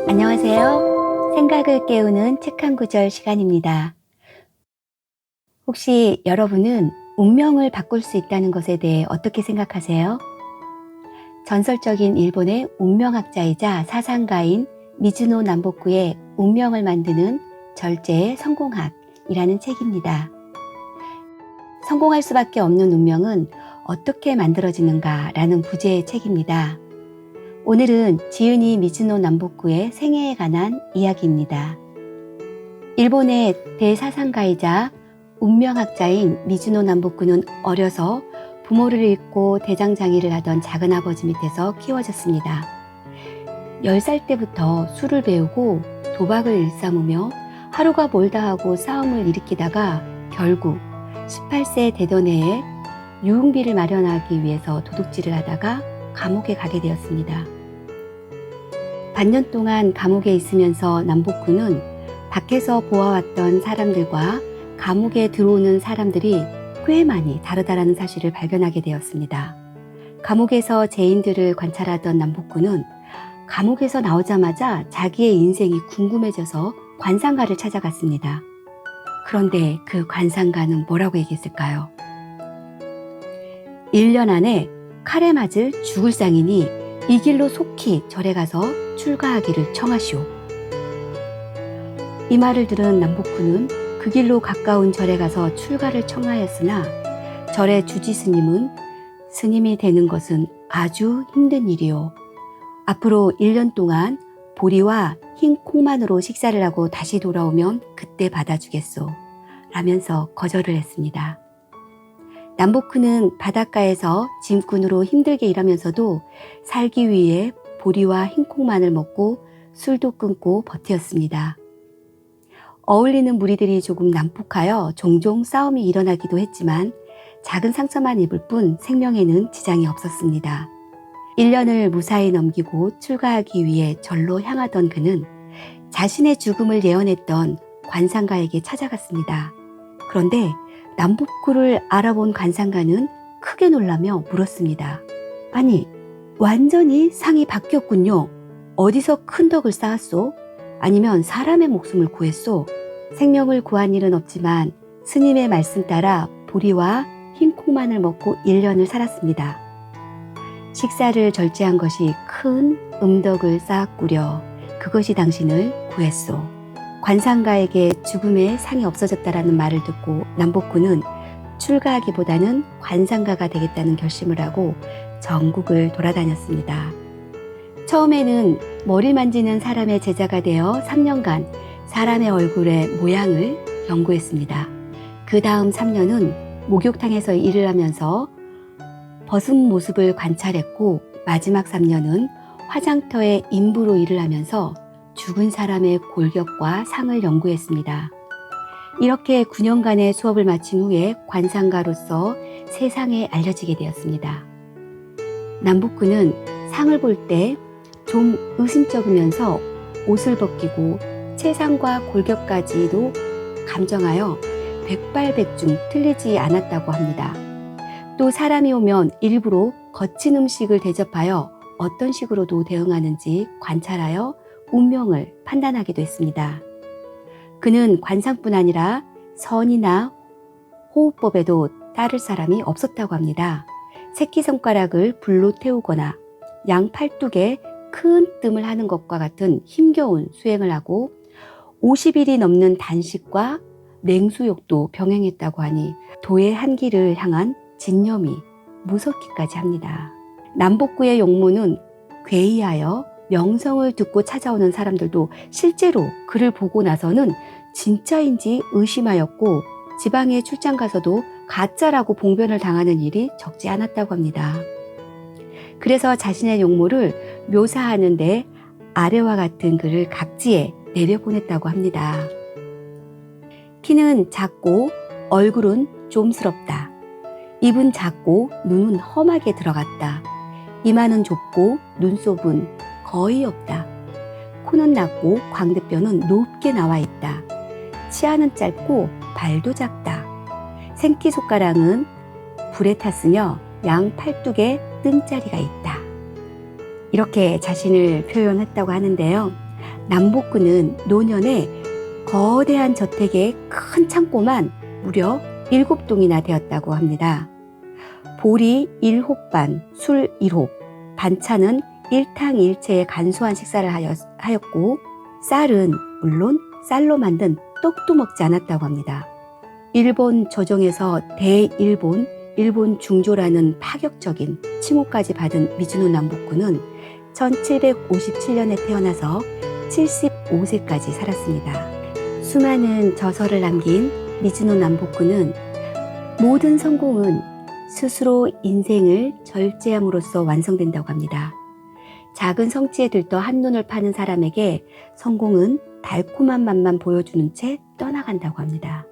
안녕하세요. 생각을 깨우는 책 한 구절 시간입니다. 혹시 여러분은 운명을 바꿀 수 있다는 것에 대해 어떻게 생각하세요? 전설적인 일본의 운명학자이자 사상가인 미즈노 남보쿠의 운명을 만드는 절제의 성공학이라는 책입니다. 성공할 수밖에 없는 운명은 어떻게 만들어지는가라는 부제의 책입니다. 오늘은 지은이 미즈노 남보쿠의 생애에 관한 이야기입니다. 일본의 대사상가이자 운명학자인 미즈노 남보쿠는 어려서 부모를 잃고 대장장이를 하던 작은아버지 밑에서 키워졌습니다. 10살 때부터 술을 배우고 도박을 일삼으며 하루가 멀다 하고 싸움을 일으키다가 결국 18세 되던 해에 유흥비를 마련하기 위해서 도둑질을 하다가 감옥에 가게 되었습니다. 반년 동안 감옥에 있으면서 남보쿠는 밖에서 보아왔던 사람들과 감옥에 들어오는 사람들이 꽤 많이 다르다라는 사실을 발견하게 되었습니다. 감옥에서 죄인들을 관찰하던 남보쿠는 감옥에서 나오자마자 자기의 인생이 궁금해져서 관상가를 찾아갔습니다. 그런데 그 관상가는 뭐라고 얘기했을까요? 1년 안에 칼에 맞을 죽을 상이니 이 길로 속히 절에 가서 출가하기를 청하시오. 이 말을 들은 남보쿠는 그 길로 가까운 절에 가서 출가를 청하였으나 절의 주지 스님은 스님이 되는 것은 아주 힘든 일이오. 앞으로 1년 동안 보리와 흰 콩만으로 식사를 하고 다시 돌아오면 그때 받아주겠소. 라면서 거절을 했습니다. 남보쿠는 바닷가에서 짐꾼으로 힘들게 일하면서도 살기 위해 보리와 흰 콩만을 먹고 술도 끊고 버텼습니다. 어울리는 무리들이 조금 난폭하여 종종 싸움이 일어나기도 했지만 작은 상처만 입을 뿐 생명에는 지장이 없었습니다. 1년을 무사히 넘기고 출가하기 위해 절로 향하던 그는 자신의 죽음을 예언했던 관상가에게 찾아갔습니다. 그런데 남보쿠를 알아본 관상가는 크게 놀라며 물었습니다. 아니, 완전히 상이 바뀌었군요. 어디서 큰 덕을 쌓았소? 아니면 사람의 목숨을 구했소? 생명을 구한 일은 없지만 스님의 말씀 따라 보리와 흰 콩만을 먹고 1년을 살았습니다. 식사를 절제한 것이 큰 음덕을 쌓았구려. 그것이 당신을 구했소. 관상가에게 죽음의 상이 없어졌다라는 말을 듣고 남보쿠는 출가하기보다는 관상가가 되겠다는 결심을 하고 전국을 돌아다녔습니다. 처음에는 머리 만지는 사람의 제자가 되어 3년간 사람의 얼굴의 모양을 연구했습니다. 그 다음 3년은 목욕탕에서 일을 하면서 벗은 모습을 관찰했고 마지막 3년은 화장터의 인부로 일을 하면서 죽은 사람의 골격과 상을 연구했습니다. 이렇게 9년간의 수업을 마친 후에 관상가로서 세상에 알려지게 되었습니다. 남보쿠는 상을 볼 때 좀 의심쩍으면서 옷을 벗기고 체상과 골격까지도 감정하여 백발백중 틀리지 않았다고 합니다. 또 사람이 오면 일부러 거친 음식을 대접하여 어떤 식으로도 대응하는지 관찰하여 운명을 판단하기도 했습니다. 그는 관상뿐 아니라 선이나 호흡법에도 따를 사람이 없었다고 합니다. 새끼손가락을 불로 태우거나 양 팔뚝에 큰 뜸을 하는 것과 같은 힘겨운 수행을 하고 50일이 넘는 단식과 맹수욕도 병행했다고 하니 도의 한기를 향한 진념이 무섭기까지 합니다. 남보쿠의 용모는 괴이하여 명성을 듣고 찾아오는 사람들도 실제로 그를 보고 나서는 진짜인지 의심하였고 지방에 출장 가서도 가짜라고 봉변을 당하는 일이 적지 않았다고 합니다. 그래서 자신의 용모를 묘사하는데 아래와 같은 글을 각지에 내려보냈다고 합니다. 키는 작고 얼굴은 좀스럽다. 입은 작고 눈은 험하게 들어갔다. 이마는 좁고 눈썹은 거의 없다. 코는 낮고 광대뼈는 높게 나와 있다. 치아는 짧고 발도 작다. 새끼손가락은 불에 탔으며 양 팔뚝에 뜸자리가 있다. 이렇게 자신을 표현했다고 하는데요. 남복군은 노년에 거대한 저택의 큰 창고만 무려 7동이나 되었다고 합니다. 보리 1홉반, 술 1홉, 반찬은 1탕1채의 간소한 식사를 하였고 쌀은 물론 쌀로 만든 떡도 먹지 않았다고 합니다. 일본 조정에서 대일본, 일본 중조라는 파격적인 칭호까지 받은 미즈노 남복군은 1757년에 태어나서 75세까지 살았습니다. 수많은 저서를 남긴 미즈노 남복군은 모든 성공은 스스로 인생을 절제함으로써 완성된다고 합니다. 작은 성취에 들떠 한눈을 파는 사람에게 성공은 달콤한 맛만 보여주는 채 떠나간다고 합니다.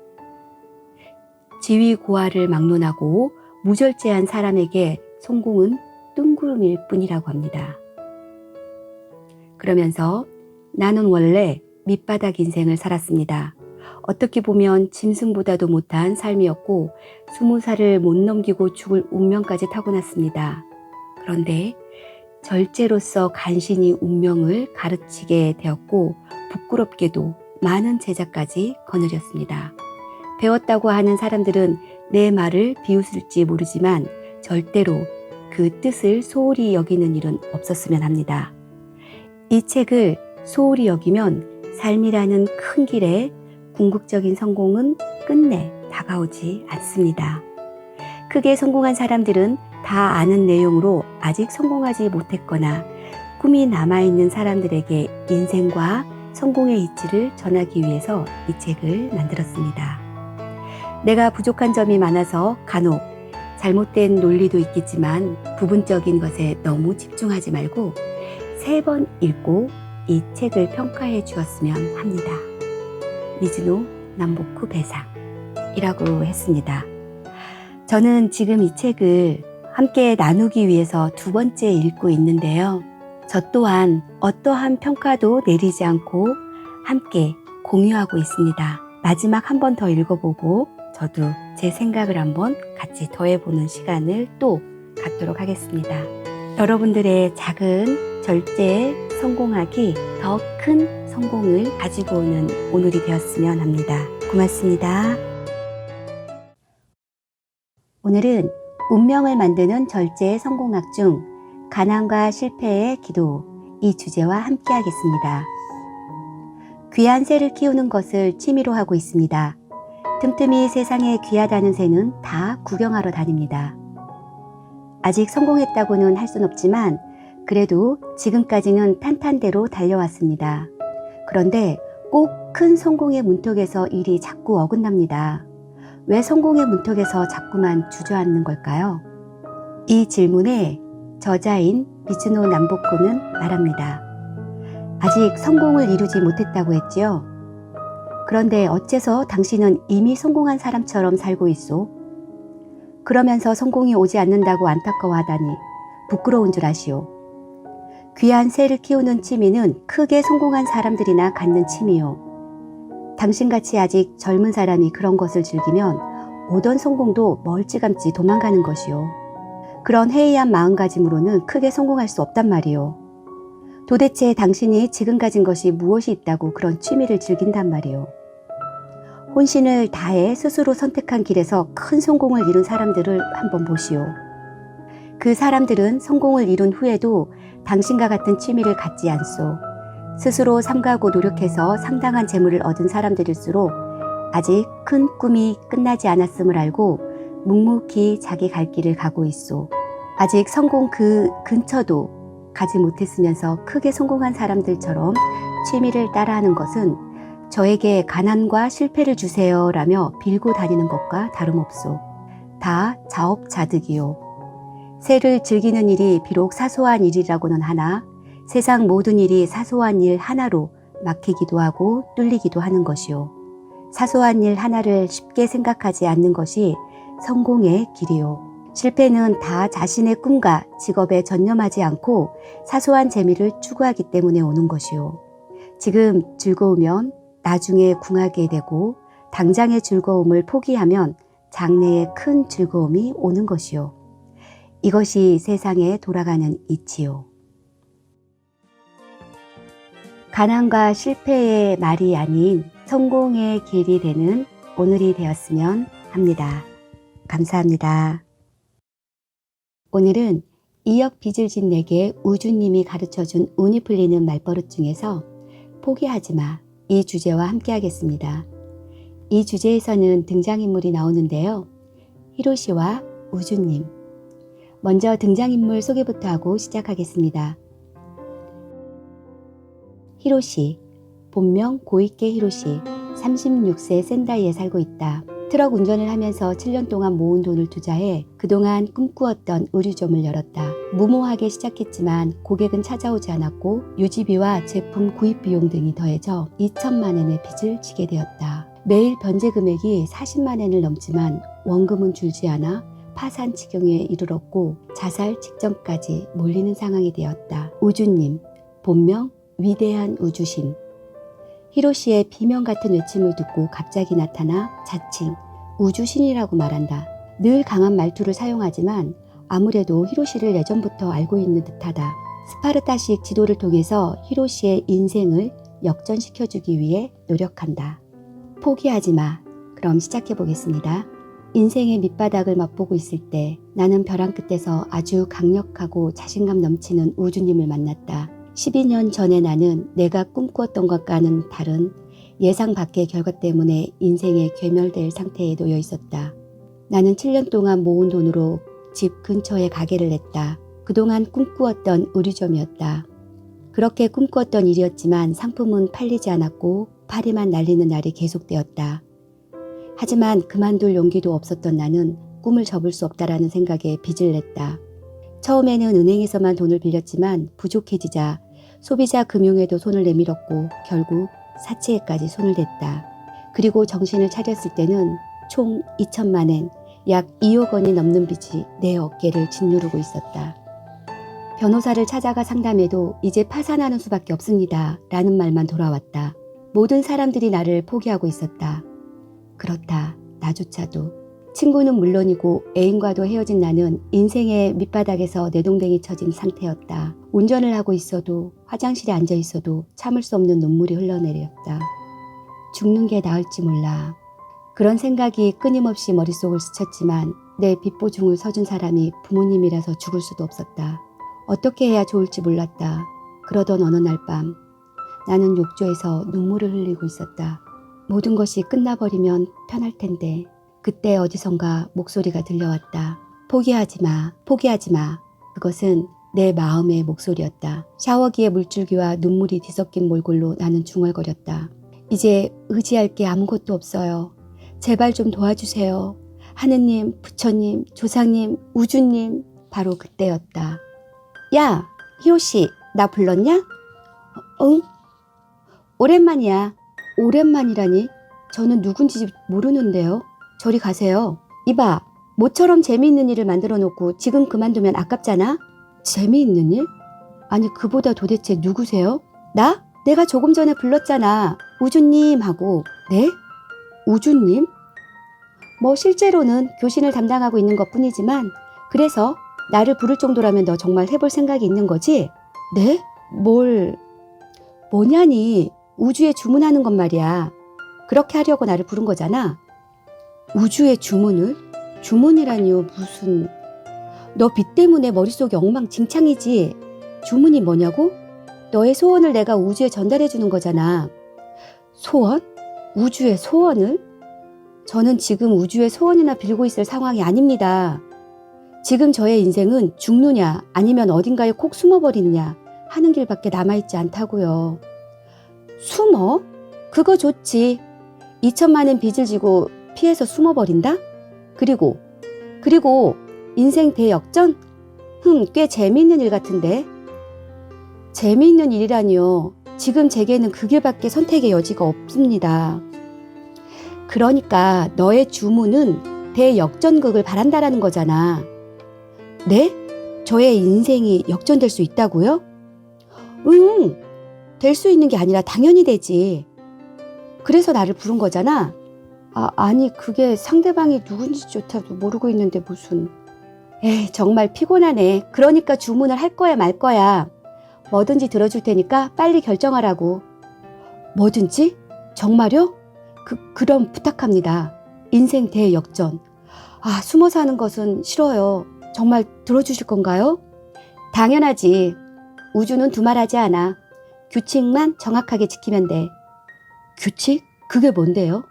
지위고하를 막론하고 무절제한 사람에게 성공은 뜬구름일 뿐이라고 합니다. 그러면서 나는 원래 밑바닥 인생을 살았습니다. 어떻게 보면 짐승보다도 못한 삶이었고 20살을 못 넘기고 죽을 운명까지 타고났습니다. 그런데 절제로서 간신히 운명을 가르치게 되었고 부끄럽게도 많은 제자까지 거느렸습니다. 배웠다고 하는 사람들은 내 말을 비웃을지 모르지만 절대로 그 뜻을 소홀히 여기는 일은 없었으면 합니다. 이 책을 소홀히 여기면 삶이라는 큰 길에 궁극적인 성공은 끝내 다가오지 않습니다. 크게 성공한 사람들은 다 아는 내용으로 아직 성공하지 못했거나 꿈이 남아있는 사람들에게 인생과 성공의 이치를 전하기 위해서 이 책을 만들었습니다. 내가 부족한 점이 많아서 간혹 잘못된 논리도 있겠지만 부분적인 것에 너무 집중하지 말고 3번 읽고 이 책을 평가해 주었으면 합니다. 미즈노 남보쿠 배상이라고 했습니다. 저는 지금 이 책을 함께 나누기 위해서 2번째 읽고 있는데요. 저 또한 어떠한 평가도 내리지 않고 함께 공유하고 있습니다. 마지막 한 번 더 읽어보고 저도 제 생각을 한번 같이 더해보는 시간을 또 갖도록 하겠습니다. 여러분들의 작은 절제에 성공하기 더 큰 성공을 가지고 오는 오늘이 되었으면 합니다. 고맙습니다. 오늘은 운명을 만드는 절제의 성공학 중 가난과 실패의 기도 이 주제와 함께 하겠습니다. 귀한 새를 키우는 것을 취미로 하고 있습니다. 틈틈이 세상에 귀하다는 새는 다 구경하러 다닙니다. 아직 성공했다고는 할 순 없지만 그래도 지금까지는 탄탄대로 달려왔습니다. 그런데 꼭 큰 성공의 문턱에서 일이 자꾸 어긋납니다. 왜 성공의 문턱에서 자꾸만 주저앉는 걸까요? 이 질문에 저자인 미즈노 남보쿠는 말합니다. 아직 성공을 이루지 못했다고 했지요. 그런데 어째서 당신은 이미 성공한 사람처럼 살고 있소? 그러면서 성공이 오지 않는다고 안타까워하다니 부끄러운 줄 아시오. 귀한 새를 키우는 취미는 크게 성공한 사람들이나 갖는 취미요. 당신같이 아직 젊은 사람이 그런 것을 즐기면 오던 성공도 멀찌감치 도망가는 것이요. 그런 해이한 마음가짐으로는 크게 성공할 수 없단 말이요. 도대체 당신이 지금 가진 것이 무엇이 있다고 그런 취미를 즐긴단 말이요. 혼신을 다해 스스로 선택한 길에서 큰 성공을 이룬 사람들을 한번 보시오. 그 사람들은 성공을 이룬 후에도 당신과 같은 취미를 갖지 않소. 스스로 삼가하고 노력해서 상당한 재물을 얻은 사람들일수록 아직 큰 꿈이 끝나지 않았음을 알고 묵묵히 자기 갈 길을 가고 있소. 아직 성공 그 근처도 가지 못했으면서 크게 성공한 사람들처럼 취미를 따라하는 것은 저에게 가난과 실패를 주세요 라며 빌고 다니는 것과 다름없소. 다 자업자득이요. 새를 즐기는 일이 비록 사소한 일이라고는 하나 세상 모든 일이 사소한 일 하나로 막히기도 하고 뚫리기도 하는 것이요. 사소한 일 하나를 쉽게 생각하지 않는 것이 성공의 길이요. 실패는 다 자신의 꿈과 직업에 전념하지 않고 사소한 재미를 추구하기 때문에 오는 것이요. 지금 즐거우면 나중에 궁하게 되고 당장의 즐거움을 포기하면 장래에 큰 즐거움이 오는 것이요. 이것이 세상에 돌아가는 이치요. 가난과 실패의 말이 아닌 성공의 길이 되는 오늘이 되었으면 합니다. 감사합니다. 오늘은 2억 빚을 진 내게 우주님이 가르쳐준 운이 풀리는 말버릇 중에서 포기하지 마, 이 주제와 함께 하겠습니다. 이 주제에서는 등장인물이 나오는데요. 히로시와 우주님. 먼저 등장인물 소개부터 하고 시작하겠습니다. 히로시, 본명 고이케 히로시, 36세 센다이에 살고 있다. 트럭 운전을 하면서 7년 동안 모은 돈을 투자해 그동안 꿈꾸었던 의류점을 열었다. 무모하게 시작했지만 고객은 찾아오지 않았고 유지비와 제품 구입 비용 등이 더해져 2천만 엔의 빚을 지게 되었다. 매일 변제 금액이 40만 엔을 넘지만 원금은 줄지 않아 파산 지경에 이르렀고 자살 직전까지 몰리는 상황이 되었다. 우주님, 본명 위대한 우주신. 히로시의 비명 같은 외침을 듣고 갑자기 나타나 자칭 우주신이라고 말한다. 늘 강한 말투를 사용하지만 아무래도 히로시를 예전부터 알고 있는 듯하다. 스파르타식 지도를 통해서 히로시의 인생을 역전시켜주기 위해 노력한다. 포기하지 마. 그럼 시작해 보겠습니다. 인생의 밑바닥을 맛보고 있을 때 나는 벼랑 끝에서 아주 강력하고 자신감 넘치는 우주님을 만났다. 12년 전에 나는 내가 꿈꾸었던 것과는 다른 예상 밖의 결과 때문에 인생에 괴멸될 상태에 놓여 있었다. 나는 7년 동안 모은 돈으로 집 근처에 가게를 냈다. 그동안 꿈꾸었던 의류점이었다. 그렇게 꿈꾸었던 일이었지만 상품은 팔리지 않았고 파리만 날리는 날이 계속되었다. 하지만 그만둘 용기도 없었던 나는 꿈을 접을 수 없다라는 생각에 빚을 냈다. 처음에는 은행에서만 돈을 빌렸지만 부족해지자 소비자 금융에도 손을 내밀었고 결국 사채에까지 손을 댔다. 그리고 정신을 차렸을 때는 총 2천만 엔, 약 2억 원이 넘는 빚이 내 어깨를 짓누르고 있었다. 변호사를 찾아가 상담해도 이제 파산하는 수밖에 없습니다. 라는 말만 돌아왔다. 모든 사람들이 나를 포기하고 있었다. 그렇다. 나조차도. 친구는 물론이고 애인과도 헤어진 나는 인생의 밑바닥에서 내동댕이 쳐진 상태였다. 운전을 하고 있어도 화장실에 앉아 있어도 참을 수 없는 눈물이 흘러내렸다. 죽는 게 나을지 몰라. 그런 생각이 끊임없이 머릿속을 스쳤지만 내 빚보증을 서준 사람이 부모님이라서 죽을 수도 없었다. 어떻게 해야 좋을지 몰랐다. 그러던 어느 날 밤 나는 욕조에서 눈물을 흘리고 있었다. 모든 것이 끝나버리면 편할 텐데. 그때 어디선가 목소리가 들려왔다. 포기하지 마, 포기하지 마. 그것은 내 마음의 목소리였다. 샤워기에 물줄기와 눈물이 뒤섞인 몰골로 나는 중얼거렸다. 이제 의지할 게 아무것도 없어요. 제발 좀 도와주세요. 하느님, 부처님, 조상님, 우주님. 바로 그때였다. 야, 히로시, 나 불렀냐? 응? 오랜만이야. 오랜만이라니? 저는 누군지 모르는데요. 저리 가세요. 이봐, 모처럼 재미있는 일을 만들어 놓고 지금 그만두면 아깝잖아? 재미있는 일? 아니 그보다 도대체 누구세요? 나? 내가 조금 전에 불렀잖아. 우주님 하고. 네? 우주님? 뭐 실제로는 교신을 담당하고 있는 것뿐이지만 그래서 나를 부를 정도라면 너 정말 해볼 생각이 있는 거지? 네? 뭐냐니. 우주에 주문하는 건 말이야. 그렇게 하려고 나를 부른 거잖아. 우주의 주문을? 주문이라니요 무슨. 너 빚 때문에 머릿속이 엉망진창이지. 주문이 뭐냐고? 너의 소원을 내가 우주에 전달해 주는 거잖아. 소원? 우주의 소원을? 저는 지금 우주의 소원이나 빌고 있을 상황이 아닙니다. 지금 저의 인생은 죽느냐 아니면 어딘가에 콕 숨어버리느냐 하는 길밖에 남아있지 않다고요. 숨어? 그거 좋지. 2천만 엔 빚을 지고 피해서 숨어버린다? 그리고 인생 대역전? 꽤 재미있는 일 같은데. 재미있는 일이라니요. 지금 제게는 그 길밖에 선택의 여지가 없습니다. 그러니까 너의 주문은 대역전극을 바란다라는 거잖아. 네? 저의 인생이 역전될 수 있다고요? 응, 될 수 있는 게 아니라 당연히 되지. 그래서 나를 부른 거잖아. 아니 그게 상대방이 누군지조차도 모르고 있는데 무슨. 에이 정말 피곤하네. 그러니까 주문을 할 거야 말 거야. 뭐든지 들어줄 테니까 빨리 결정하라고. 뭐든지? 정말요? 그럼 부탁합니다. 인생 대역전. 숨어 사는 것은 싫어요. 정말 들어주실 건가요? 당연하지. 우주는 두말하지 않아. 규칙만 정확하게 지키면 돼. 규칙? 그게 뭔데요?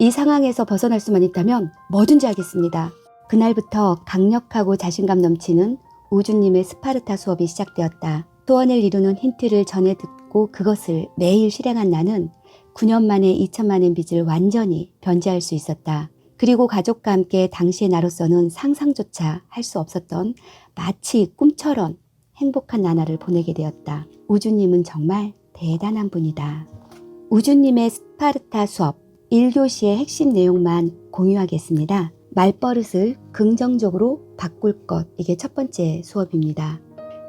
이 상황에서 벗어날 수만 있다면 뭐든지 하겠습니다. 그날부터 강력하고 자신감 넘치는 우주님의 스파르타 수업이 시작되었다. 소원을 이루는 힌트를 전해 듣고 그것을 매일 실행한 나는 9년 만에 2천만 엔 빚을 완전히 변제할 수 있었다. 그리고 가족과 함께 당시의 나로서는 상상조차 할 수 없었던 마치 꿈처럼 행복한 나날을 보내게 되었다. 우주님은 정말 대단한 분이다. 우주님의 스파르타 수업 1교시의 핵심 내용만 공유하겠습니다. 말버릇을 긍정적으로 바꿀 것, 이게 첫 번째 수업입니다.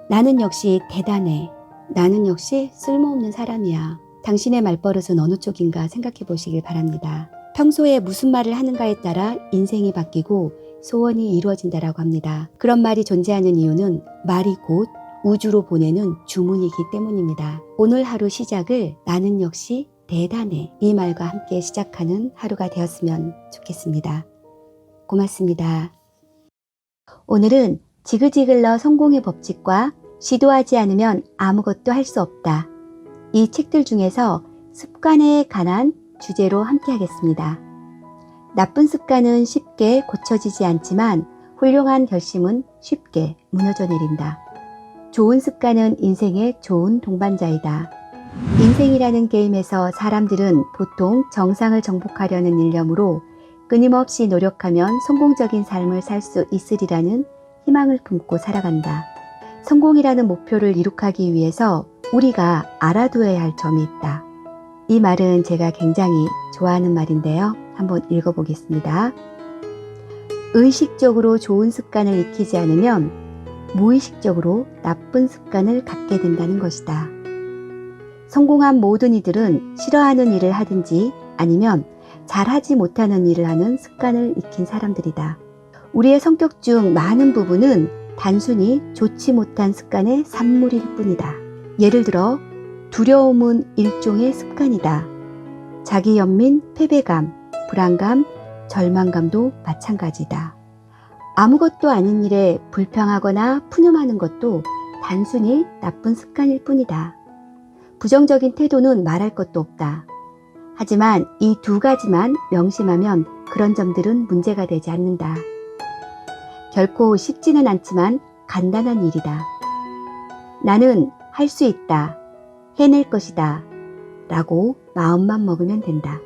나는 역시 대단해. 나는 역시 쓸모없는 사람이야. 당신의 말버릇은 어느 쪽인가 생각해 보시길 바랍니다. 평소에 무슨 말을 하는가에 따라 인생이 바뀌고 소원이 이루어진다라고 합니다. 그런 말이 존재하는 이유는 말이 곧 우주로 보내는 주문이기 때문입니다. 오늘 하루 시작을 나는 역시 대단해, 이 말과 함께 시작하는 하루가 되었으면 좋겠습니다. 고맙습니다. 오늘은 지그지글러 성공의 법칙과 시도하지 않으면 아무것도 할 수 없다, 이 책들 중에서 습관에 관한 주제로 함께 하겠습니다. 나쁜 습관은 쉽게 고쳐지지 않지만 훌륭한 결심은 쉽게 무너져 내린다. 좋은 습관은 인생의 좋은 동반자이다. 인생이라는 게임에서 사람들은 보통 정상을 정복하려는 일념으로 끊임없이 노력하면 성공적인 삶을 살 수 있으리라는 희망을 품고 살아간다. 성공이라는 목표를 이룩하기 위해서 우리가 알아두어야 할 점이 있다. 이 말은 제가 굉장히 좋아하는 말인데요. 한번 읽어보겠습니다. 의식적으로 좋은 습관을 익히지 않으면 무의식적으로 나쁜 습관을 갖게 된다는 것이다. 성공한 모든 이들은 싫어하는 일을 하든지 아니면 잘하지 못하는 일을 하는 습관을 익힌 사람들이다. 우리의 성격 중 많은 부분은 단순히 좋지 못한 습관의 산물일 뿐이다. 예를 들어 두려움은 일종의 습관이다. 자기 연민, 패배감, 불안감, 절망감도 마찬가지다. 아무것도 아닌 일에 불평하거나 푸념하는 것도 단순히 나쁜 습관일 뿐이다. 부정적인 태도는 말할 것도 없다. 하지만 이 두 가지만 명심하면 그런 점들은 문제가 되지 않는다. 결코 쉽지는 않지만 간단한 일이다. 나는 할 수 있다, 해낼 것이다 라고 마음만 먹으면 된다.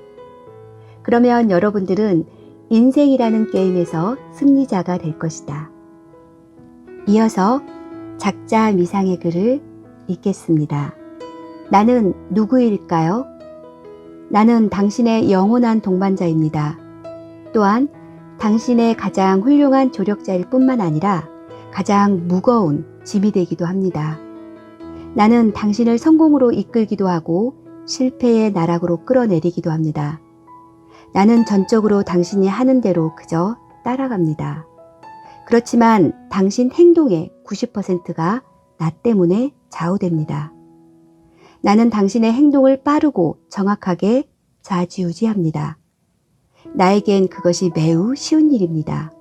그러면 여러분들은 인생이라는 게임에서 승리자가 될 것이다. 이어서 작자 미상의 글을 읽겠습니다. 나는 누구일까요? 나는 당신의 영원한 동반자입니다. 또한 당신의 가장 훌륭한 조력자일 뿐만 아니라 가장 무거운 짐이 되기도 합니다. 나는 당신을 성공으로 이끌기도 하고 실패의 나락으로 끌어내리기도 합니다. 나는 전적으로 당신이 하는 대로 그저 따라갑니다. 그렇지만 당신 행동의 90%가 나 때문에 좌우됩니다. 나는 당신의 행동을 빠르고 정확하게 좌지우지합니다. 나에겐 그것이 매우 쉬운 일입니다.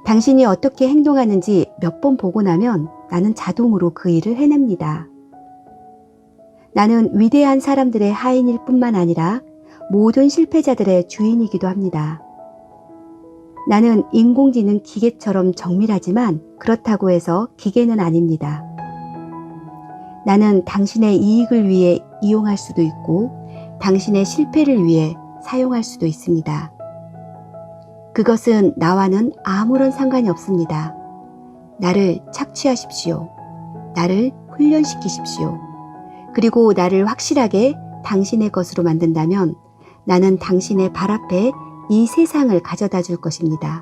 당신이 어떻게 행동하는지 몇 번 보고 나면 나는 자동으로 그 일을 해냅니다. 나는 위대한 사람들의 하인일 뿐만 아니라 모든 실패자들의 주인이기도 합니다. 나는 인공지능 기계처럼 정밀하지만 그렇다고 해서 기계는 아닙니다. 나는 당신의 이익을 위해 이용할 수도 있고 당신의 실패를 위해 사용할 수도 있습니다. 그것은 나와는 아무런 상관이 없습니다. 나를 착취하십시오. 나를 훈련시키십시오. 그리고 나를 확실하게 당신의 것으로 만든다면 나는 당신의 발 앞에 이 세상을 가져다 줄 것입니다.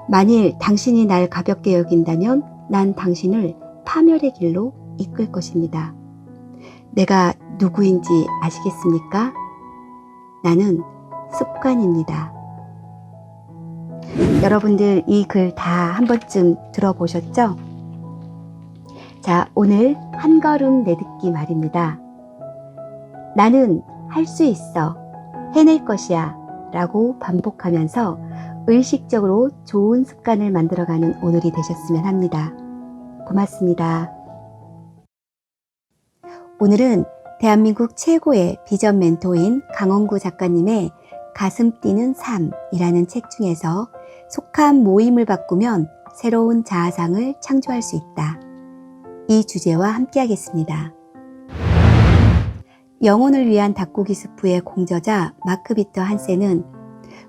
만일 당신이 날 가볍게 여긴다면 난 당신을 파멸의 길로 이끌 것입니다. 내가 누구인지 아시겠습니까? 나는 습관입니다. 여러분들 이 글 다 한 번쯤 들어보셨죠? 자, 오늘 한 걸음 내딛기 말입니다. 나는 할 수 있어. 해낼 것이야. 라고 반복하면서 의식적으로 좋은 습관을 만들어가는 오늘이 되셨으면 합니다. 고맙습니다. 오늘은 대한민국 최고의 비전 멘토인 강원구 작가님의 가슴 뛰는 삶이라는 책 중에서 속한 모임을 바꾸면 새로운 자아상을 창조할 수 있다. 이 주제와 함께 하겠습니다. 영혼을 위한 닭고기 스프의 공저자 마크 비터 한센은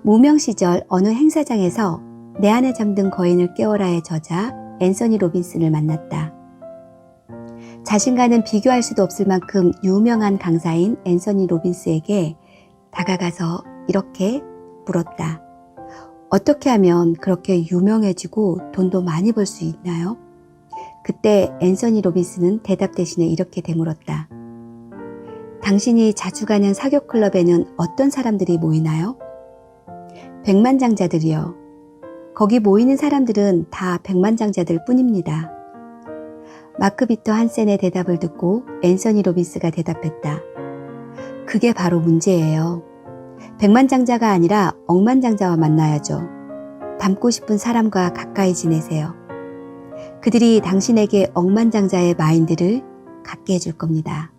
무명 시절 어느 행사장에서 내 안에 잠든 거인을 깨워라의 저자 앤서니 로빈슨을 만났다. 자신과는 비교할 수도 없을 만큼 유명한 강사인 앤서니 로빈스에게 다가가서 이렇게 물었다. 어떻게 하면 그렇게 유명해지고 돈도 많이 벌 수 있나요? 그때 앤서니 로빈스는 대답 대신에 이렇게 되물었다. 당신이 자주 가는 사교 클럽에는 어떤 사람들이 모이나요? 백만장자들이요. 거기 모이는 사람들은 다 백만장자들 뿐입니다. 마크 비터 한센의 대답을 듣고 앤서니 로빈스가 대답했다. 그게 바로 문제예요. 백만장자가 아니라 억만장자와 만나야죠. 닮고 싶은 사람과 가까이 지내세요. 그들이 당신에게 억만장자의 마인드를 갖게 해줄 겁니다.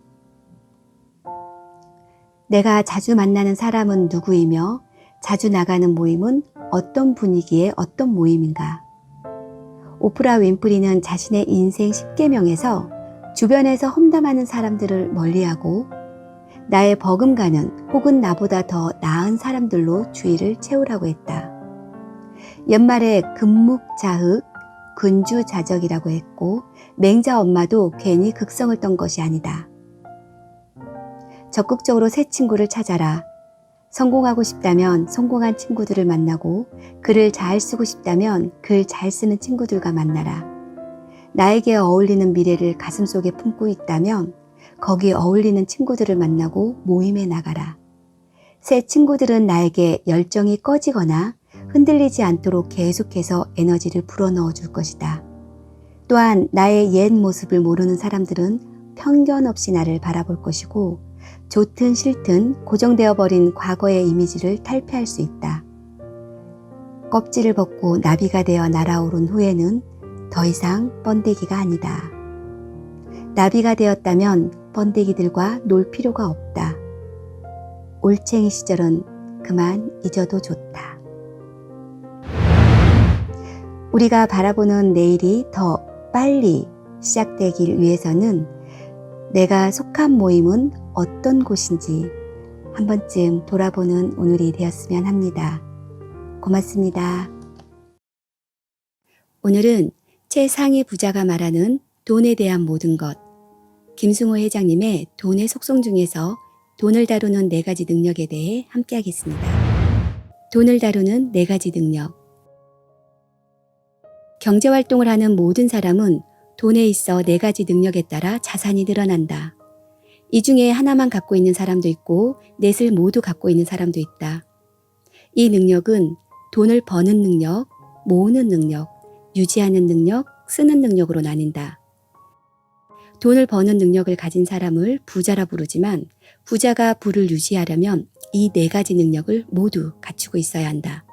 내가 자주 만나는 사람은 누구이며 자주 나가는 모임은 어떤 분위기의 어떤 모임인가? 오프라 윈프리는 자신의 인생 10계명에서 주변에서 험담하는 사람들을 멀리하고 나의 버금가는 혹은 나보다 더 나은 사람들로 주위를 채우라고 했다. 연말에 금묵자흑, 근주자적이라고 했고 맹자 엄마도 괜히 극성을 떤 것이 아니다. 적극적으로 새 친구를 찾아라. 성공하고 싶다면 성공한 친구들을 만나고 글을 잘 쓰고 싶다면 글 잘 쓰는 친구들과 만나라. 나에게 어울리는 미래를 가슴속에 품고 있다면 거기 어울리는 친구들을 만나고 모임에 나가라. 새 친구들은 나에게 열정이 꺼지거나 흔들리지 않도록 계속해서 에너지를 불어넣어 줄 것이다. 또한 나의 옛 모습을 모르는 사람들은 편견 없이 나를 바라볼 것이고 좋든 싫든 고정되어 버린 과거의 이미지를 탈피할 수 있다. 껍질을 벗고 나비가 되어 날아오른 후에는 더 이상 번데기가 아니다. 나비가 되었다면 번데기들과 놀 필요가 없다. 올챙이 시절은 그만 잊어도 좋다. 우리가 바라보는 내일이 더 빨리 시작되길 위해서는 내가 속한 모임은 어떤 곳인지 한 번쯤 돌아보는 오늘이 되었으면 합니다. 고맙습니다. 오늘은 최상위 부자가 말하는 돈에 대한 모든 것, 김승호 회장님의 돈의 속성 중에서 돈을 다루는 4가지 능력에 대해 함께 하겠습니다. 돈을 다루는 4가지 능력. 경제활동을 하는 모든 사람은 돈에 있어 4가지 능력에 따라 자산이 늘어난다. 이 중에 하나만 갖고 있는 사람도 있고 넷을 모두 갖고 있는 사람도 있다. 이 능력은 돈을 버는 능력, 모으는 능력, 유지하는 능력, 쓰는 능력으로 나뉜다. 돈을 버는 능력을 가진 사람을 부자라 부르지만 부자가 부를 유지하려면 이 4가지 능력을 모두 갖추고 있어야 한다.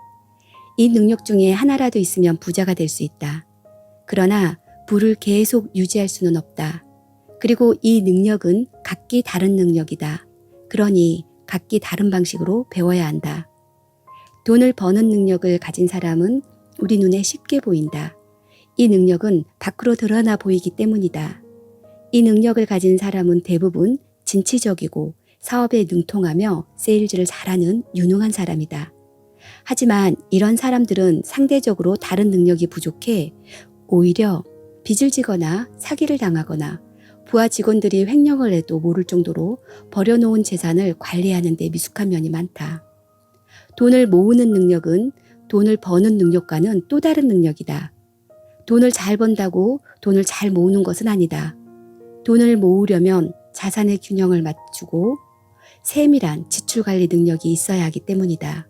이 능력 중에 하나라도 있으면 부자가 될 수 있다. 그러나 부를 계속 유지할 수는 없다. 그리고 이 능력은 각기 다른 능력이다. 그러니 각기 다른 방식으로 배워야 한다. 돈을 버는 능력을 가진 사람은 우리 눈에 쉽게 보인다. 이 능력은 밖으로 드러나 보이기 때문이다. 이 능력을 가진 사람은 대부분 진취적이고 사업에 능통하며 세일즈를 잘하는 유능한 사람이다. 하지만 이런 사람들은 상대적으로 다른 능력이 부족해 오히려 빚을 지거나 사기를 당하거나 부하 직원들이 횡령을 해도 모를 정도로 버려놓은 재산을 관리하는 데 미숙한 면이 많다. 돈을 모으는 능력은 돈을 버는 능력과는 또 다른 능력이다. 돈을 잘 번다고 돈을 잘 모으는 것은 아니다. 돈을 모으려면 자산의 균형을 맞추고 세밀한 지출관리 능력이 있어야 하기 때문이다.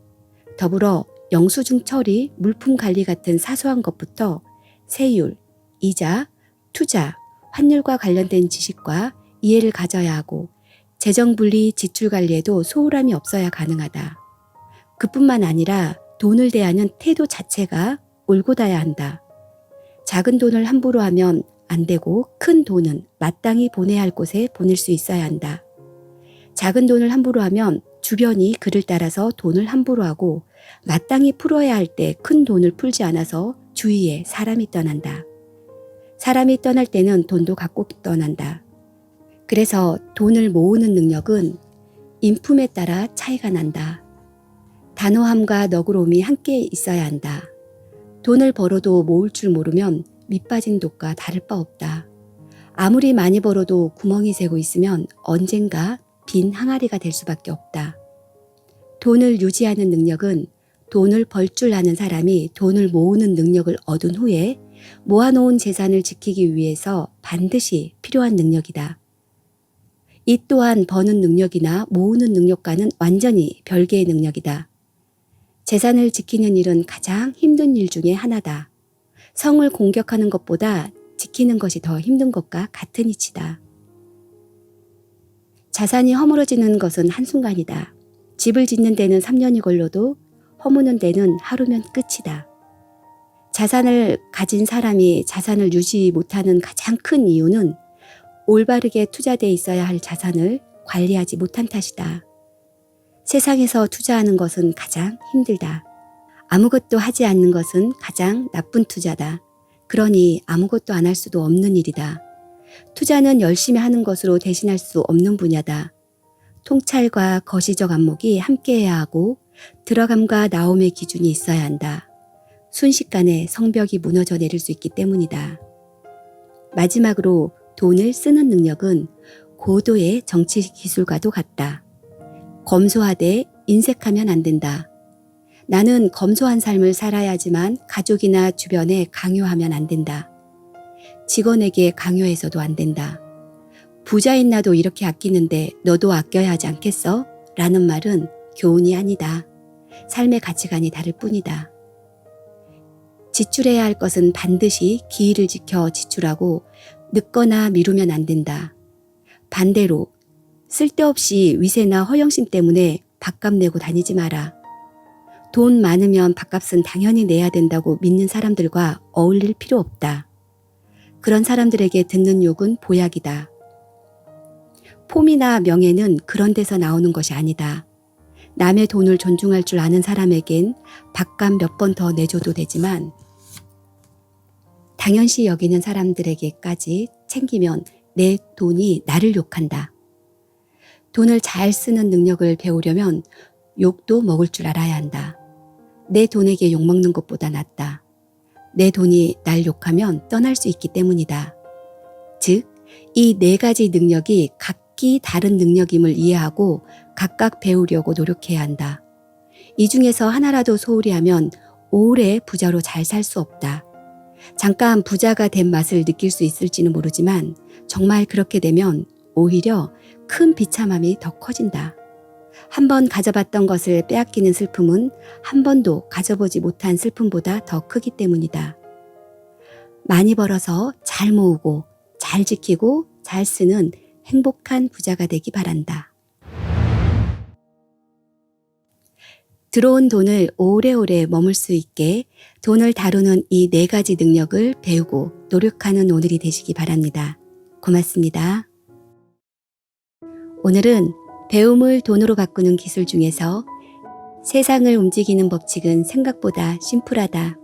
더불어 영수증 처리, 물품 관리 같은 사소한 것부터 세율, 이자, 투자, 환율과 관련된 지식과 이해를 가져야 하고 재정분리 지출 관리에도 소홀함이 없어야 가능하다. 그뿐만 아니라 돈을 대하는 태도 자체가 올곧아야 한다. 작은 돈을 함부로 하면 안 되고 큰 돈은 마땅히 보내야 할 곳에 보낼 수 있어야 한다. 작은 돈을 함부로 하면 주변이 그를 따라서 돈을 함부로 하고 마땅히 풀어야 할 때 큰 돈을 풀지 않아서 주위에 사람이 떠난다. 사람이 떠날 때는 돈도 갖고 떠난다. 그래서 돈을 모으는 능력은 인품에 따라 차이가 난다. 단호함과 너그러움이 함께 있어야 한다. 돈을 벌어도 모을 줄 모르면 밑빠진 독과 다를 바 없다. 아무리 많이 벌어도 구멍이 새고 있으면 언젠가 빈 항아리가 될 수밖에 없다. 돈을 유지하는 능력은 돈을 벌 줄 아는 사람이 돈을 모으는 능력을 얻은 후에 모아놓은 재산을 지키기 위해서 반드시 필요한 능력이다. 이 또한 버는 능력이나 모으는 능력과는 완전히 별개의 능력이다. 재산을 지키는 일은 가장 힘든 일 중에 하나다. 성을 공격하는 것보다 지키는 것이 더 힘든 것과 같은 이치다. 자산이 허물어지는 것은 한순간이다. 집을 짓는 데는 3년이 걸려도 허무는 데는 하루면 끝이다. 자산을 가진 사람이 자산을 유지 못하는 가장 큰 이유는 올바르게 투자되어 있어야 할 자산을 관리하지 못한 탓이다. 세상에서 투자하는 것은 가장 힘들다. 아무것도 하지 않는 것은 가장 나쁜 투자다. 그러니 아무것도 안 할 수도 없는 일이다. 투자는 열심히 하는 것으로 대신할 수 없는 분야다. 통찰과 거시적 안목이 함께해야 하고 들어감과 나옴의 기준이 있어야 한다. 순식간에 성벽이 무너져 내릴 수 있기 때문이다. 마지막으로 돈을 쓰는 능력은 고도의 정치 기술과도 같다. 검소하되 인색하면 안 된다. 나는 검소한 삶을 살아야 하지만 가족이나 주변에 강요하면 안 된다. 직원에게 강요해서도 안 된다. 부자인 나도 이렇게 아끼는데 너도 아껴야 하지 않겠어? 라는 말은 교훈이 아니다. 삶의 가치관이 다를 뿐이다. 지출해야 할 것은 반드시 기일을 지켜 지출하고 늦거나 미루면 안 된다. 반대로 쓸데없이 위세나 허영심 때문에 밥값 내고 다니지 마라. 돈 많으면 밥값은 당연히 내야 된다고 믿는 사람들과 어울릴 필요 없다. 그런 사람들에게 듣는 욕은 보약이다. 폼이나 명예는 그런 데서 나오는 것이 아니다. 남의 돈을 존중할 줄 아는 사람에겐 밥값 몇 번 더 내줘도 되지만 당연시 여기는 사람들에게까지 챙기면 내 돈이 나를 욕한다. 돈을 잘 쓰는 능력을 배우려면 욕도 먹을 줄 알아야 한다. 내 돈에게 욕먹는 것보다 낫다. 내 돈이 날 욕하면 떠날 수 있기 때문이다. 즉, 이 네 가지 능력이 각기 다른 능력임을 이해하고 각각 배우려고 노력해야 한다. 이 중에서 하나라도 소홀히 하면 오래 부자로 잘 살 수 없다. 잠깐 부자가 된 맛을 느낄 수 있을지는 모르지만 정말 그렇게 되면 오히려 큰 비참함이 더 커진다. 한 번 가져봤던 것을 빼앗기는 슬픔은 한 번도 가져보지 못한 슬픔보다 더 크기 때문이다. 많이 벌어서 잘 모으고 잘 지키고 잘 쓰는 행복한 부자가 되기 바란다. 들어온 돈을 오래오래 머물 수 있게 돈을 다루는 이 네 가지 능력을 배우고 노력하는 오늘이 되시기 바랍니다. 고맙습니다. 오늘은 배움을 돈으로 바꾸는 기술 중에서 세상을 움직이는 법칙은 생각보다 심플하다.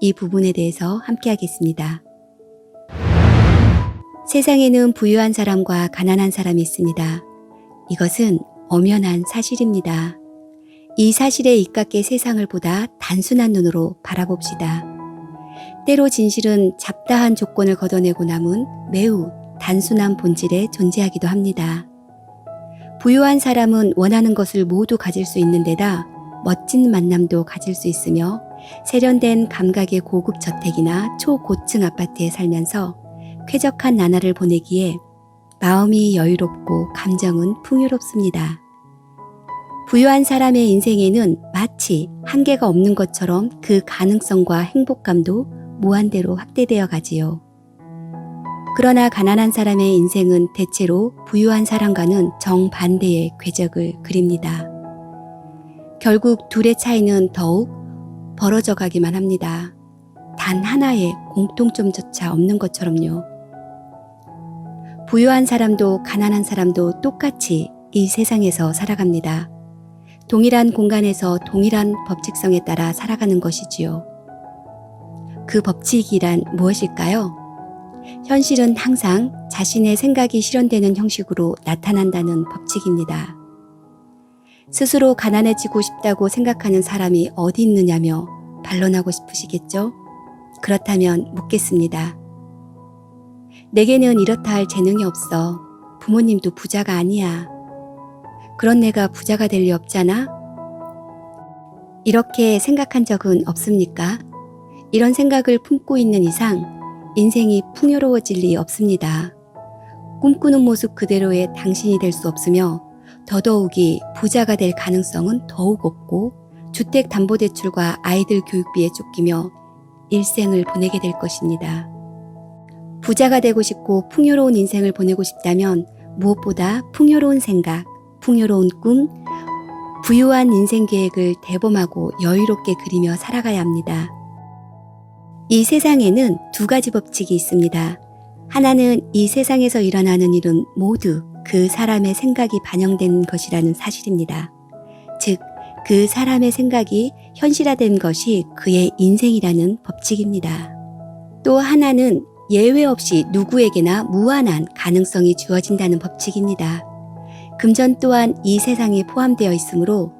이 부분에 대해서 함께 하겠습니다. 세상에는 부유한 사람과 가난한 사람이 있습니다. 이것은 엄연한 사실입니다. 이 사실에 입각해 세상을 보다 단순한 눈으로 바라봅시다. 때로 진실은 잡다한 조건을 걷어내고 남은 매우 단순한 본질에 존재하기도 합니다. 부유한 사람은 원하는 것을 모두 가질 수 있는 데다 멋진 만남도 가질 수 있으며 세련된 감각의 고급 저택이나 초고층 아파트에 살면서 쾌적한 나날을 보내기에 마음이 여유롭고 감정은 풍요롭습니다. 부유한 사람의 인생에는 마치 한계가 없는 것처럼 그 가능성과 행복감도 무한대로 확대되어 가지요. 그러나 가난한 사람의 인생은 대체로 부유한 사람과는 정반대의 궤적을 그립니다. 결국 둘의 차이는 더욱 벌어져 가기만 합니다. 단 하나의 공통점조차 없는 것처럼요. 부유한 사람도 가난한 사람도 똑같이 이 세상에서 살아갑니다. 동일한 공간에서 동일한 법칙성에 따라 살아가는 것이지요. 그 법칙이란 무엇일까요? 현실은 항상 자신의 생각이 실현되는 형식으로 나타난다는 법칙입니다. 스스로 가난해지고 싶다고 생각하는 사람이 어디 있느냐며 반론하고 싶으시겠죠? 그렇다면 묻겠습니다. 내게는 이렇다 할 재능이 없어. 부모님도 부자가 아니야. 그런 내가 부자가 될 리 없잖아? 이렇게 생각한 적은 없습니까? 이런 생각을 품고 있는 이상 인생이 풍요로워질 리 없습니다. 꿈꾸는 모습 그대로의 당신이 될 수 없으며 더더욱이 부자가 될 가능성은 더욱 없고 주택담보대출과 아이들 교육비에 쫓기며 일생을 보내게 될 것입니다. 부자가 되고 싶고 풍요로운 인생을 보내고 싶다면 무엇보다 풍요로운 생각, 풍요로운 꿈, 부유한 인생 계획을 대범하고 여유롭게 그리며 살아가야 합니다. 이 세상에는 두 가지 법칙이 있습니다. 하나는 이 세상에서 일어나는 일은 모두 그 사람의 생각이 반영된 것이라는 사실입니다. 즉, 그 사람의 생각이 현실화된 것이 그의 인생이라는 법칙입니다. 또 하나는 예외 없이 누구에게나 무한한 가능성이 주어진다는 법칙입니다. 금전 또한 이 세상에 포함되어 있으므로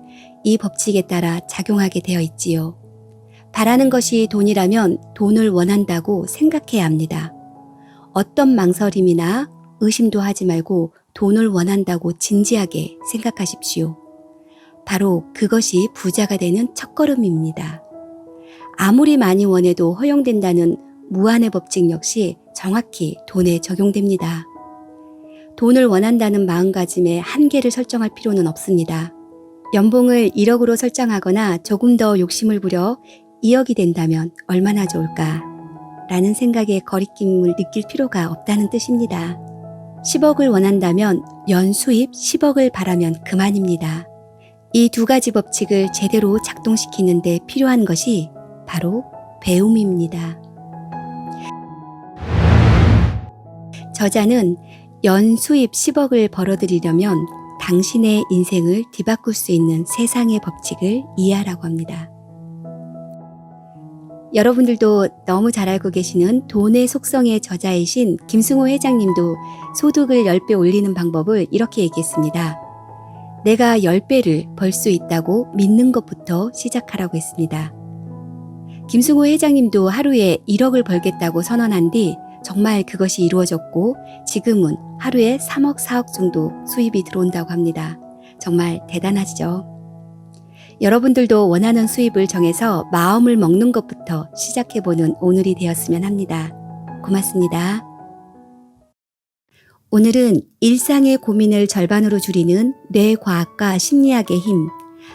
이 법칙에 따라 작용하게 되어 있지요. 바라는 것이 돈이라면 돈을 원한다고 생각해야 합니다. 어떤 망설임이나 의심도 하지 말고 돈을 원한다고 진지하게 생각하십시오. 바로 그것이 부자가 되는 첫걸음입니다. 아무리 많이 원해도 허용된다는 무한의 법칙 역시 정확히 돈에 적용됩니다. 돈을 원한다는 마음가짐에 한계를 설정할 필요는 없습니다. 연봉을 1억으로 설정하거나 조금 더 욕심을 부려 2억이 된다면 얼마나 좋을까? 라는 생각에 거리낌을 느낄 필요가 없다는 뜻입니다. 10억을 원한다면 연수입 10억을 바라면 그만입니다. 이 두 가지 법칙을 제대로 작동시키는 데 필요한 것이 바로 배움입니다. 저자는 연수입 10억을 벌어들이려면 당신의 인생을 뒤바꿀 수 있는 세상의 법칙을 이해하라고 합니다. 여러분들도 너무 잘 알고 계시는 돈의 속성의 저자이신 김승호 회장님도 소득을 10배 올리는 방법을 이렇게 얘기했습니다. 내가 10배를 벌 수 있다고 믿는 것부터 시작하라고 했습니다. 김승호 회장님도 하루에 1억을 벌겠다고 선언한 뒤 정말 그것이 이루어졌고 지금은 하루에 3억, 4억 정도 수입이 들어온다고 합니다. 정말 대단하시죠? 여러분들도 원하는 수입을 정해서 마음을 먹는 것부터 시작해보는 오늘이 되었으면 합니다. 고맙습니다. 오늘은 일상의 고민을 절반으로 줄이는 뇌과학과 심리학의 힘,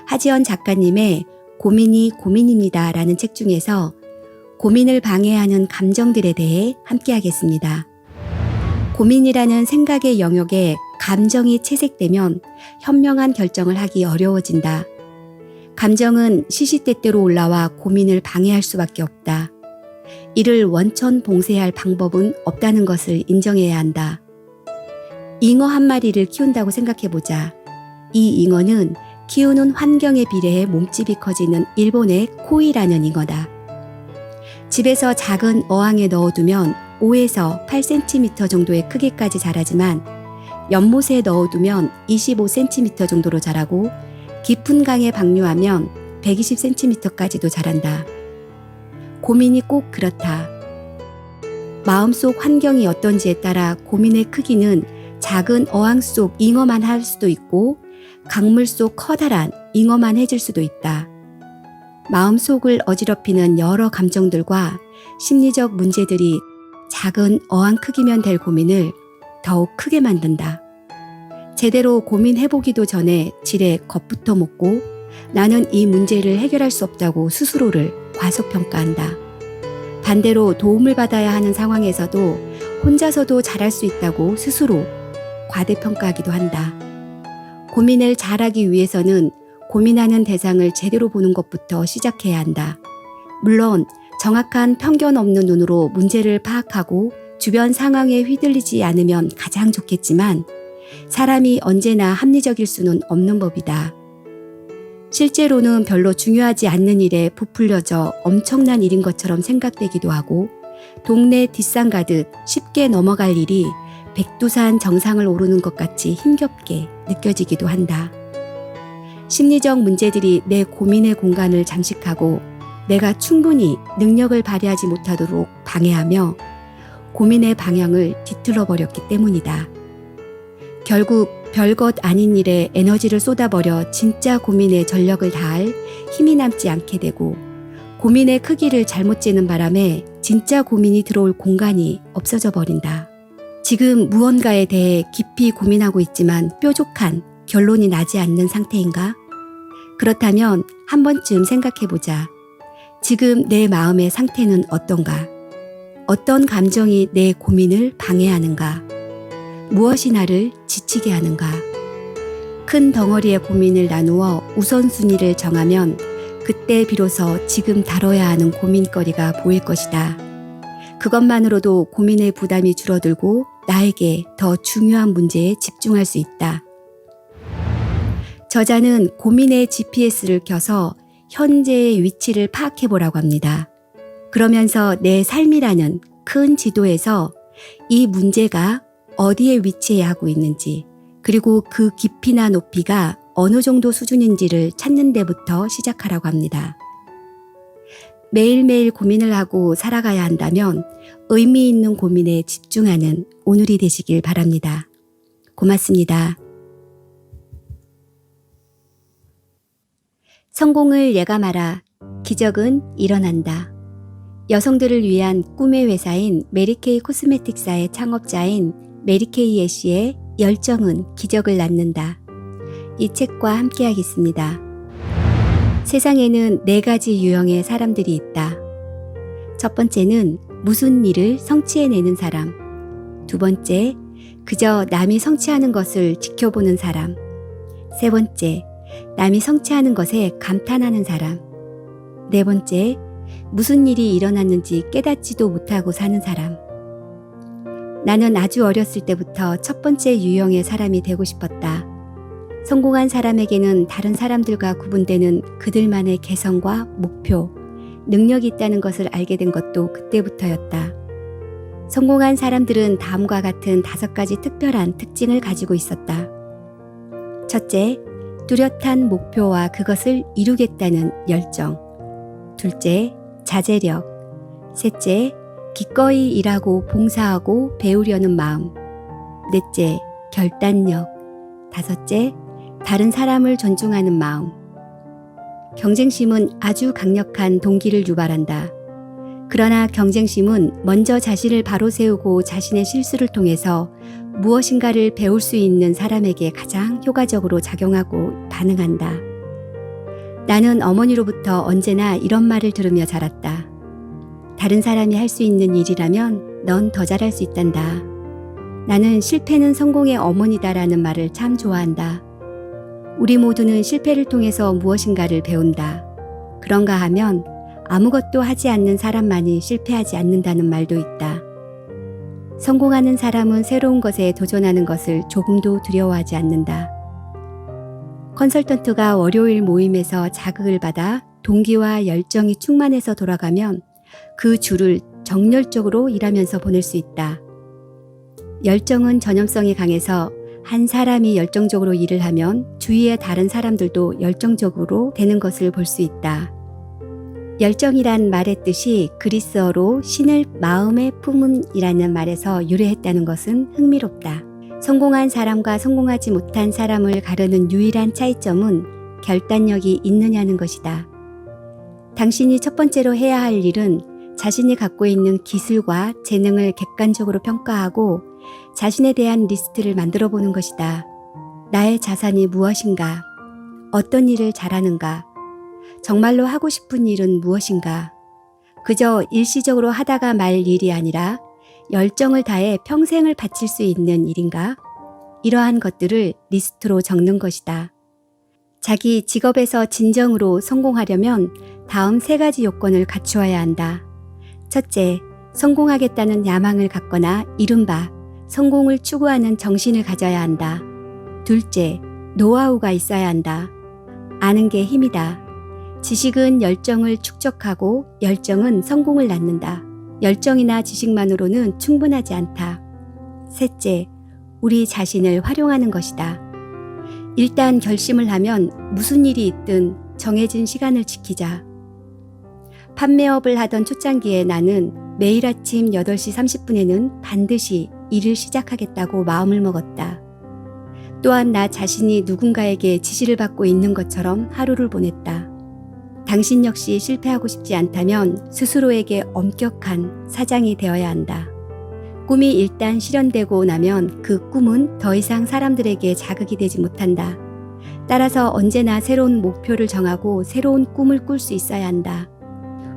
하지연 작가님의 고민이 고민입니다 라는 책 중에서 고민을 방해하는 감정들에 대해 함께 하겠습니다. 고민이라는 생각의 영역에 감정이 채색되면 현명한 결정을 하기 어려워진다. 감정은 시시때때로 올라와 고민을 방해할 수밖에 없다. 이를 원천봉쇄할 방법은 없다는 것을 인정해야 한다. 잉어 한 마리를 키운다고 생각해보자. 이 잉어는 키우는 환경에 비례해 몸집이 커지는 일본의 코이라는 잉어다. 집에서 작은 어항에 넣어두면 5에서 8cm 정도의 크기까지 자라지만 연못에 넣어두면 25cm 정도로 자라고 깊은 강에 방류하면 120cm까지도 자란다. 고민이 꼭 그렇다. 마음속 환경이 어떤지에 따라 고민의 크기는 작은 어항 속 잉어만 할 수도 있고 강물 속 커다란 잉어만 해줄 수도 있다. 마음속을 어지럽히는 여러 감정들과 심리적 문제들이 작은 어항 크기면 될 고민을 더욱 크게 만든다. 제대로 고민해보기도 전에 지레 겁부터 먹고 나는 이 문제를 해결할 수 없다고 스스로를 과소평가한다. 반대로 도움을 받아야 하는 상황에서도 혼자서도 잘할 수 있다고 스스로 과대평가하기도 한다. 고민을 잘하기 위해서는 고민하는 대상을 제대로 보는 것부터 시작해야 한다. 물론 정확한 편견 없는 눈으로 문제를 파악하고 주변 상황에 휘둘리지 않으면 가장 좋겠지만 사람이 언제나 합리적일 수는 없는 법이다. 실제로는 별로 중요하지 않는 일에 부풀려져 엄청난 일인 것처럼 생각되기도 하고 동네 뒷산 가듯 쉽게 넘어갈 일이 백두산 정상을 오르는 것 같이 힘겹게 느껴지기도 한다. 심리적 문제들이 내 고민의 공간을 잠식하고 내가 충분히 능력을 발휘하지 못하도록 방해하며 고민의 방향을 뒤틀어 버렸기 때문이다. 결국 별것 아닌 일에 에너지를 쏟아버려 진짜 고민에 전력을 다할 힘이 남지 않게 되고 고민의 크기를 잘못 재는 바람에 진짜 고민이 들어올 공간이 없어져 버린다. 지금 무언가에 대해 깊이 고민하고 있지만 뾰족한 결론이 나지 않는 상태인가? 그렇다면 한 번쯤 생각해보자. 지금 내 마음의 상태는 어떤가? 어떤 감정이 내 고민을 방해하는가? 무엇이 나를 지치게 하는가? 큰 덩어리의 고민을 나누어 우선순위를 정하면 그때 비로소 지금 다뤄야 하는 고민거리가 보일 것이다. 그것만으로도 고민의 부담이 줄어들고 나에게 더 중요한 문제에 집중할 수 있다. 저자는 고민의 GPS를 켜서 현재의 위치를 파악해보라고 합니다. 그러면서 내 삶이라는 큰 지도에서 이 문제가 어디에 위치해 하고 있는지 그리고 그 깊이나 높이가 어느 정도 수준인지를 찾는 데부터 시작하라고 합니다. 매일매일 고민을 하고 살아가야 한다면 의미 있는 고민에 집중하는 오늘이 되시길 바랍니다. 고맙습니다. 성공을 예감하라. 기적은 일어난다. 여성들을 위한 꿈의 회사인 메리케이 코스메틱사의 창업자인 메리케이 애쉬의 열정은 기적을 낳는다. 이 책과 함께하겠습니다. 세상에는 4가지 유형의 사람들이 있다. 첫 번째는 무슨 일을 성취해내는 사람. 두 번째, 그저 남이 성취하는 것을 지켜보는 사람. 세 번째, 남이 성취하는 것에 감탄하는 사람. 네 번째, 무슨 일이 일어났는지 깨닫지도 못하고 사는 사람. 나는 아주 어렸을 때부터 첫 번째 유형의 사람이 되고 싶었다. 성공한 사람에게는 다른 사람들과 구분되는 그들만의 개성과 목표, 능력이 있다는 것을 알게 된 것도 그때부터였다. 성공한 사람들은 다음과 같은 5가지 특별한 특징을 가지고 있었다. 첫째, 뚜렷한 목표와 그것을 이루겠다는 열정. 둘째, 자제력. 셋째, 기꺼이 일하고 봉사하고 배우려는 마음. 넷째, 결단력. 다섯째, 다른 사람을 존중하는 마음. 경쟁심은 아주 강력한 동기를 유발한다. 그러나 경쟁심은 먼저 자신을 바로 세우고 자신의 실수를 통해서 무엇인가를 배울 수 있는 사람에게 가장 효과적으로 작용하고 반응한다. 나는 어머니로부터 언제나 이런 말을 들으며 자랐다. 다른 사람이 할 수 있는 일이라면 넌 더 잘할 수 있단다. 나는 실패는 성공의 어머니다라는 말을 참 좋아한다. 우리 모두는 실패를 통해서 무엇인가를 배운다. 그런가 하면 아무것도 하지 않는 사람만이 실패하지 않는다는 말도 있다. 성공하는 사람은 새로운 것에 도전하는 것을 조금도 두려워하지 않는다. 컨설턴트가 월요일 모임에서 자극을 받아 동기와 열정이 충만해서 돌아가면 그 주를 정열적으로 일하면서 보낼 수 있다. 열정은 전염성이 강해서 한 사람이 열정적으로 일을 하면 주위의 다른 사람들도 열정적으로 되는 것을 볼 수 있다. 열정이란 말의 뜻이 그리스어로 신을 마음에 품은이라는 말에서 유래했다는 것은 흥미롭다. 성공한 사람과 성공하지 못한 사람을 가르는 유일한 차이점은 결단력이 있느냐는 것이다. 당신이 첫 번째로 해야 할 일은 자신이 갖고 있는 기술과 재능을 객관적으로 평가하고 자신에 대한 리스트를 만들어 보는 것이다. 나의 자산이 무엇인가? 어떤 일을 잘하는가? 정말로 하고 싶은 일은 무엇인가? 그저 일시적으로 하다가 말 일이 아니라 열정을 다해 평생을 바칠 수 있는 일인가? 이러한 것들을 리스트로 적는 것이다. 자기 직업에서 진정으로 성공하려면 다음 3가지 요건을 갖추어야 한다. 첫째, 성공하겠다는 야망을 갖거나 이른바 성공을 추구하는 정신을 가져야 한다. 둘째, 노하우가 있어야 한다. 아는 게 힘이다. 지식은 열정을 축적하고 열정은 성공을 낳는다. 열정이나 지식만으로는 충분하지 않다. 셋째, 우리 자신을 활용하는 것이다. 일단 결심을 하면 무슨 일이 있든 정해진 시간을 지키자. 판매업을 하던 초창기에 나는 매일 아침 8시 30분에는 반드시 일을 시작하겠다고 마음을 먹었다. 또한 나 자신이 누군가에게 지시를 받고 있는 것처럼 하루를 보냈다. 당신 역시 실패하고 싶지 않다면 스스로에게 엄격한 사장이 되어야 한다. 꿈이 일단 실현되고 나면 그 꿈은 더 이상 사람들에게 자극이 되지 못한다. 따라서 언제나 새로운 목표를 정하고 새로운 꿈을 꿀 수 있어야 한다.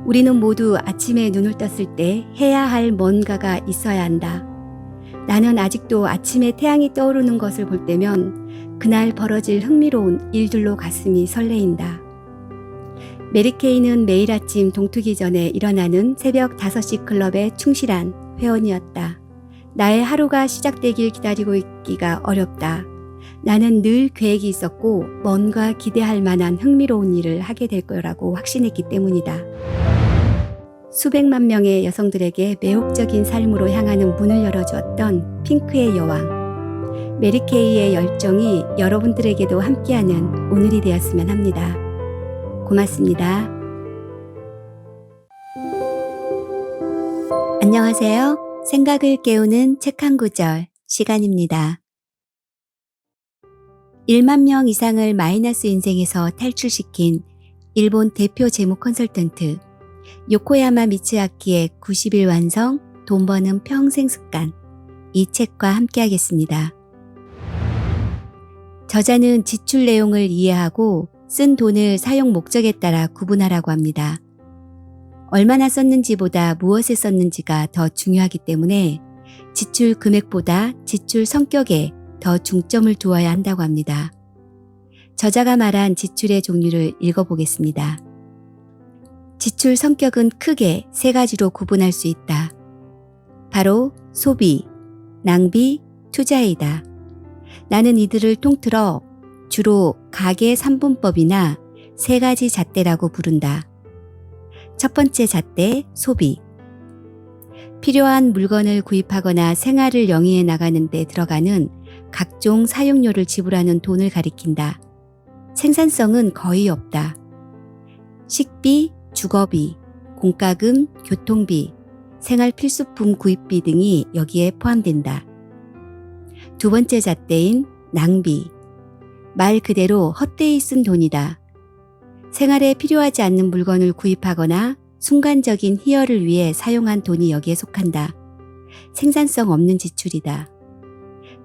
우리는 모두 아침에 눈을 떴을 때 해야 할 뭔가가 있어야 한다. 나는 아직도 아침에 태양이 떠오르는 것을 볼 때면 그날 벌어질 흥미로운 일들로 가슴이 설레인다. 메리케이는 매일 아침 동트기 전에 일어나는 새벽 5시 클럽의 충실한 회원이었다. 나의 하루가 시작되길 기다리고 있기가 어렵다. 나는 늘 계획이 있었고 뭔가 기대할 만한 흥미로운 일을 하게 될 거라고 확신했기 때문이다. 수백만 명의 여성들에게 매혹적인 삶으로 향하는 문을 열어주었던 핑크의 여왕. 메리케이의 열정이 여러분들에게도 함께하는 오늘이 되었으면 합니다. 고맙습니다. 안녕하세요. 생각을 깨우는 책 한 구절 시간입니다. 1만 명 이상을 마이너스 인생에서 탈출시킨 일본 대표 재무 컨설턴트 요코야마 미츠아키의 90일 완성, 돈 버는 평생 습관, 이 책과 함께하겠습니다. 저자는 지출 내용을 이해하고 쓴 돈을 사용 목적에 따라 구분하라고 합니다. 얼마나 썼는지보다 무엇에 썼는지가 더 중요하기 때문에 지출 금액보다 지출 성격에 더 중점을 두어야 한다고 합니다. 저자가 말한 지출의 종류를 읽어보겠습니다. 지출 성격은 크게 3가지로 구분할 수 있다. 바로 소비, 낭비, 투자이다. 나는 이들을 통틀어 주로 가계 3분법이나 3가지 잣대라고 부른다. 첫 번째 잣대, 소비. 필요한 물건을 구입하거나 생활을 영위해 나가는 데 들어가는 각종 사용료를 지불하는 돈을 가리킨다. 생산성은 거의 없다. 식비, 주거비, 공과금, 교통비, 생활 필수품 구입비 등이 여기에 포함된다. 두 번째 잣대인 낭비. 말 그대로 헛되이 쓴 돈이다. 생활에 필요하지 않는 물건을 구입하거나 순간적인 희열을 위해 사용한 돈이 여기에 속한다. 생산성 없는 지출이다.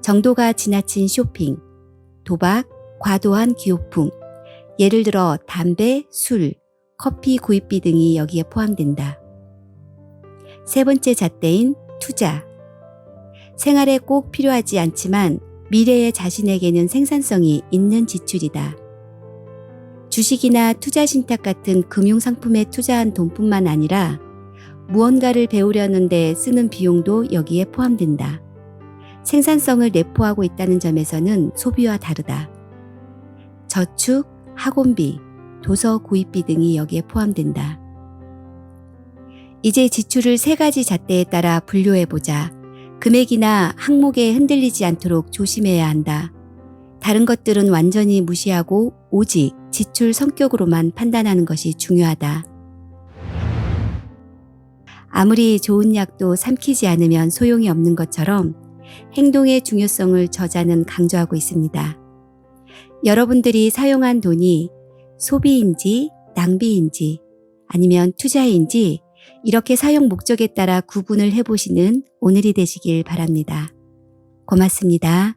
정도가 지나친 쇼핑, 도박, 과도한 기호품, 예를 들어 담배, 술, 커피 구입비 등이 여기에 포함된다. 세 번째 잣대인 투자. 생활에 꼭 필요하지 않지만 미래의 자신에게는 생산성이 있는 지출이다. 주식이나 투자 신탁 같은 금융상품에 투자한 돈뿐만 아니라 무언가를 배우려는 데 쓰는 비용도 여기에 포함된다. 생산성을 내포하고 있다는 점에서는 소비와 다르다. 저축, 학원비, 도서 구입비 등이 여기에 포함된다. 이제 지출을 3가지 잣대에 따라 분류해보자. 금액이나 항목에 흔들리지 않도록 조심해야 한다. 다른 것들은 완전히 무시하고 오직 지출 성격으로만 판단하는 것이 중요하다. 아무리 좋은 약도 삼키지 않으면 소용이 없는 것처럼 행동의 중요성을 저자는 강조하고 있습니다. 여러분들이 사용한 돈이 소비인지 낭비인지 아니면 투자인지 이렇게 사용 목적에 따라 구분을 해보시는 오늘이 되시길 바랍니다. 고맙습니다.